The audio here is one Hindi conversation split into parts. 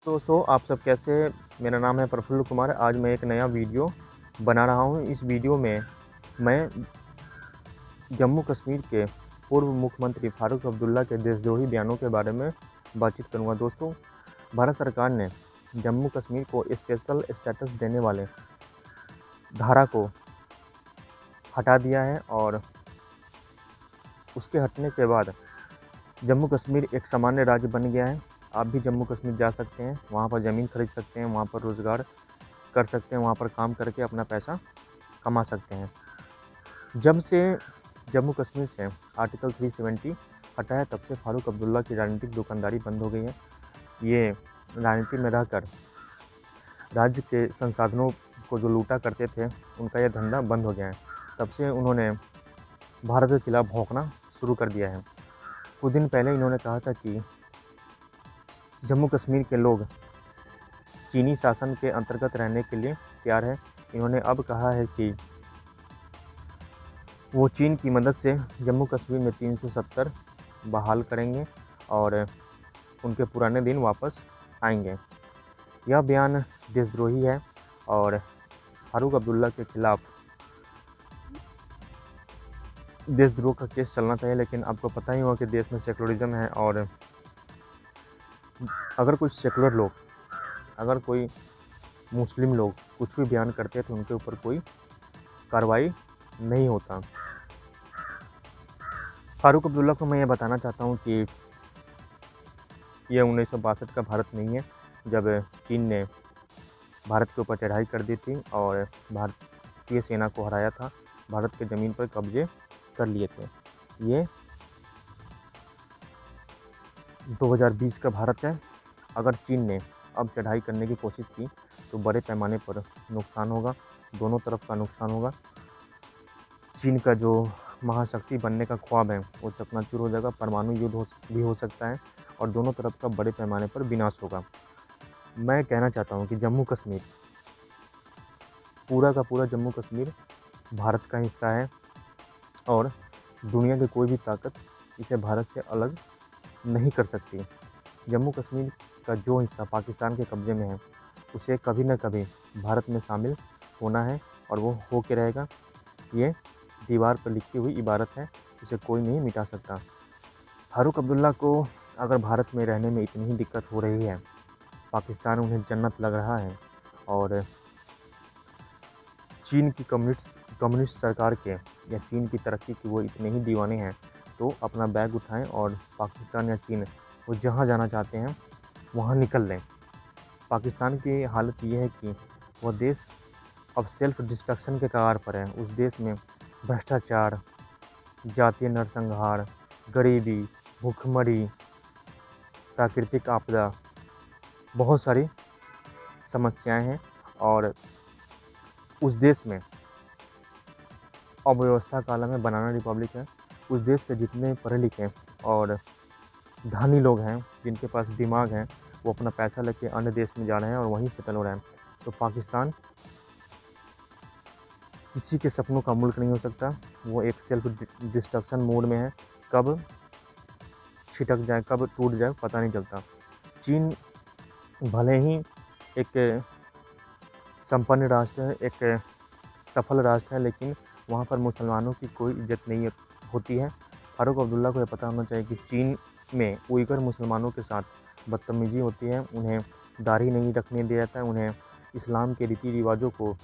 दोस्तों आप सब कैसे हैं? मेरा नाम है प्रफुल्ल कुमार। आज मैं एक नया वीडियो बना रहा हूं। इस वीडियो में मैं जम्मू कश्मीर के पूर्व मुख्यमंत्री फारूक अब्दुल्ला के देशद्रोही बयानों के बारे में बातचीत करूंगा। दोस्तों, भारत सरकार ने जम्मू कश्मीर को स्पेशल स्टेटस देने वाले धारा को हटा दिया है और उसके हटने के बाद जम्मू कश्मीर एक सामान्य राज्य बन गया है। आप भी जम्मू कश्मीर जा सकते हैं, वहाँ पर ज़मीन खरीद सकते हैं, वहाँ पर रोज़गार कर सकते हैं, वहाँ पर काम करके अपना पैसा कमा सकते हैं। जब से जम्मू कश्मीर से आर्टिकल 370 हटा है तब से फारूक अब्दुल्ला की राजनीतिक दुकानदारी बंद हो गई है। ये राजनीति में रहकर राज्य के संसाधनों को जो लूटा करते थे उनका यह धंधा बंद हो गया है। तब से उन्होंने भारत के खिलाफ भौंकना शुरू कर दिया है। कुछ दिन पहले इन्होंने कहा था कि जम्मू कश्मीर के लोग चीनी शासन के अंतर्गत रहने के लिए तैयार है। इन्होंने अब कहा है कि वो चीन की मदद से जम्मू कश्मीर में 370 बहाल करेंगे और उनके पुराने दिन वापस आएंगे। यह बयान देशद्रोही है और फारूक अब्दुल्ला के खिलाफ देशद्रोह का केस चलना चाहिए। लेकिन आपको पता ही होगा कि देश में सेकुलरिज्म है और अगर कुछ सेकुलर लोग, अगर कोई मुस्लिम लोग कुछ भी बयान करते हैं तो उनके ऊपर कोई कार्रवाई नहीं होता। फारूक अब्दुल्ला को मैं ये बताना चाहता हूँ कि यह 1962 का भारत नहीं है जब चीन ने भारत के ऊपर चढ़ाई कर दी थी और भारतीय सेना को हराया था, भारत के ज़मीन पर कब्जे कर लिए थे। ये 2020 का भारत है। अगर चीन ने अब चढ़ाई करने की कोशिश की तो बड़े पैमाने पर नुकसान होगा, दोनों तरफ का नुकसान होगा। चीन का जो महाशक्ति बनने का ख्वाब है वो चकनाचूर हो जाएगा, परमाणु युद्ध भी हो सकता है और दोनों तरफ का बड़े पैमाने पर विनाश होगा। मैं कहना चाहता हूँ कि जम्मू कश्मीर, पूरा का पूरा जम्मू कश्मीर भारत का हिस्सा है और दुनिया की कोई भी ताकत इसे भारत से अलग नहीं कर सकती। जम्मू कश्मीर का जो हिस्सा पाकिस्तान के कब्जे में है उसे कभी न कभी भारत में शामिल होना है और वो हो के रहेगा। ये दीवार पर लिखी हुई इबारत है, इसे कोई नहीं मिटा सकता। फारूक अब्दुल्ला को अगर भारत में रहने में इतनी ही दिक्कत हो रही है, पाकिस्तान उन्हें जन्नत लग रहा है और चीन की कम्युनिस्ट सरकार के या चीन की तरक्की की वो इतने ही दीवाने हैं, तो अपना बैग उठाएं और पाकिस्तान या चीन वो जहाँ जाना चाहते हैं वहाँ निकल लें। पाकिस्तान की हालत ये है कि वह देश अब सेल्फ डिस्ट्रक्शन के कगार पर है। उस देश में भ्रष्टाचार, जातीय नरसंहार, गरीबी, भूखमरी, प्राकृतिक आपदा, बहुत सारी समस्याएं हैं और उस देश में अव्यवस्था का आलम है, बनाना रिपब्लिक है। उस देश के जितने पढ़े लिखे और धनी लोग हैं, जिनके पास दिमाग है, वो अपना पैसा लेके अन्य देश में जा रहे हैं और वहीं सेटल हो रहे हैं। तो पाकिस्तान किसी के सपनों का मुल्क नहीं हो सकता। वो एक सेल्फ डिस्ट्रक्शन मोड में है। कब छिटक जाए, कब टूट जाए, पता नहीं चलता। चीन भले ही एक संपन्न राष्ट्र है, एक सफल राष्ट्र है, लेकिन वहाँ पर मुसलमानों की कोई इज्जत नहीं होती है। फारूक अब्दुल्ला को यह पता होना चाहिए कि चीन में उइगर मुसलमानों के साथ बदतमीजी होती है, उन्हें दाढ़ी नहीं रखने दिया जाता है, उन्हें इस्लाम के रीति रिवाजों को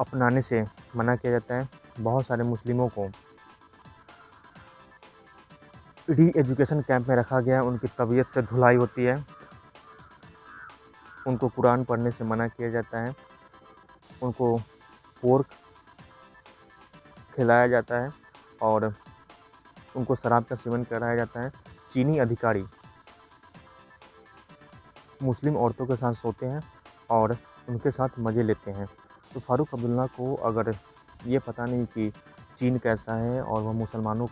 अपनाने से मना किया जाता है। बहुत सारे मुस्लिमों को री एजुकेशन कैंप में रखा गया है, उनकी तबीयत से धुलाई होती है, उनको कुरान पढ़ने से मना किया जाता है, उनको पोर्क खिलाया जाता है और उनको शराब का सेवन कराया जाता है। चीनी अधिकारी मुस्लिम औरतों के साथ सोते हैं और उनके साथ मज़े लेते हैं। तो फारूक अब्दुल्ला को अगर ये पता नहीं कि चीन कैसा है और वह मुसलमानों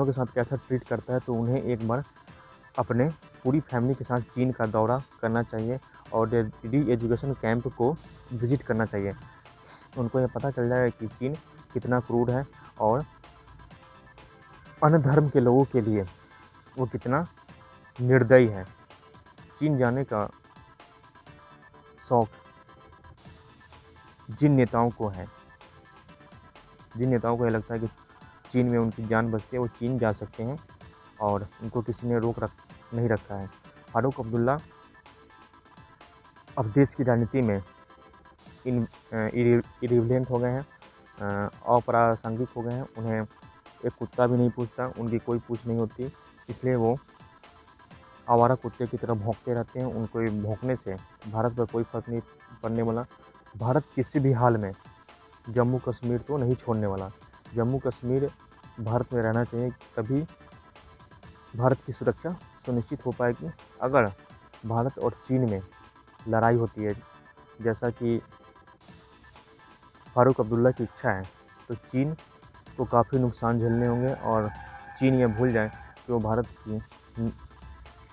के साथ कैसा ट्रीट करता है, तो उन्हें एक बार अपने पूरी फैमिली के साथ चीन का दौरा करना चाहिए और री एजुकेशन कैंप को विज़िट करना चाहिए। उनको यह पता चल जाएगा कि चीन कितना क्रूर है और अन्य धर्म के लोगों के लिए वो कितना निर्दयी है। चीन जाने का शौक जिन नेताओं को है, जिन नेताओं को ये लगता है कि चीन में उनकी जान बचती है, वो चीन जा सकते हैं और उनको किसी ने नहीं रखा है। फारूक अब्दुल्ला अब देश की राजनीति में इरिलेवेंट हो गए हैं, अप्रासंगिक हो गए हैं। उन्हें एक कुत्ता भी नहीं पूछता, उनकी कोई पूछ नहीं होती, इसलिए वो आवारा कुत्ते की तरह भौंकते रहते हैं। उनको भौंकने से भारत पर कोई फर्क नहीं पड़ने वाला। भारत किसी भी हाल में जम्मू कश्मीर तो नहीं छोड़ने वाला। जम्मू कश्मीर भारत में रहना चाहिए, तभी भारत की सुरक्षा सुनिश्चित हो पाएगी। अगर भारत और चीन में लड़ाई होती है, जैसा कि फारूक अब्दुल्ला की इच्छा है, तो चीन को काफ़ी नुकसान झेलने होंगे और चीन ये भूल जाए कि वो भारत की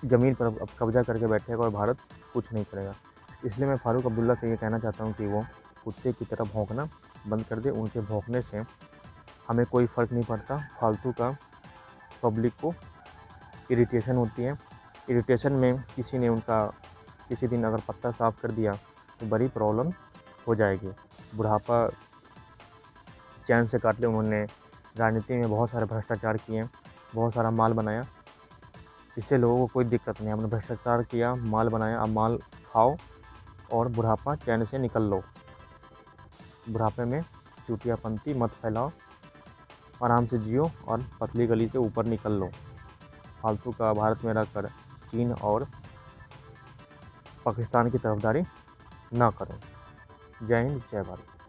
ज़मीन पर अब कब्जा करके बैठेगा और भारत कुछ नहीं करेगा। इसलिए मैं फारूक अब्दुल्ला से ये कहना चाहता हूँ कि वो कुत्ते की तरह भौंकना बंद कर दे। उनके भौंकने से हमें कोई फ़र्क नहीं पड़ता, फालतू का पब्लिक को इरिटेशन होती है। इरिटेशन में किसी ने उनका किसी दिन अगर पत्ता साफ़ कर दिया तो बड़ी प्रॉब्लम हो जाएगी। बुढ़ापा चैन से काट ले। उन्होंने राजनीति में बहुत सारे भ्रष्टाचार किए, बहुत सारा माल बनाया, इससे लोगों को कोई दिक्कत नहीं। हमने भ्रष्टाचार किया, माल बनाया, अब माल खाओ और बुढ़ापा चैन से निकल लो। बुढ़ापे में चूतियापंती मत फैलाओ, आराम से जियो और पतली गली से ऊपर निकल लो। फालतू का भारत में रहकर चीन और पाकिस्तान की तरफदारी ना करो। जय हिंद, जय भारत।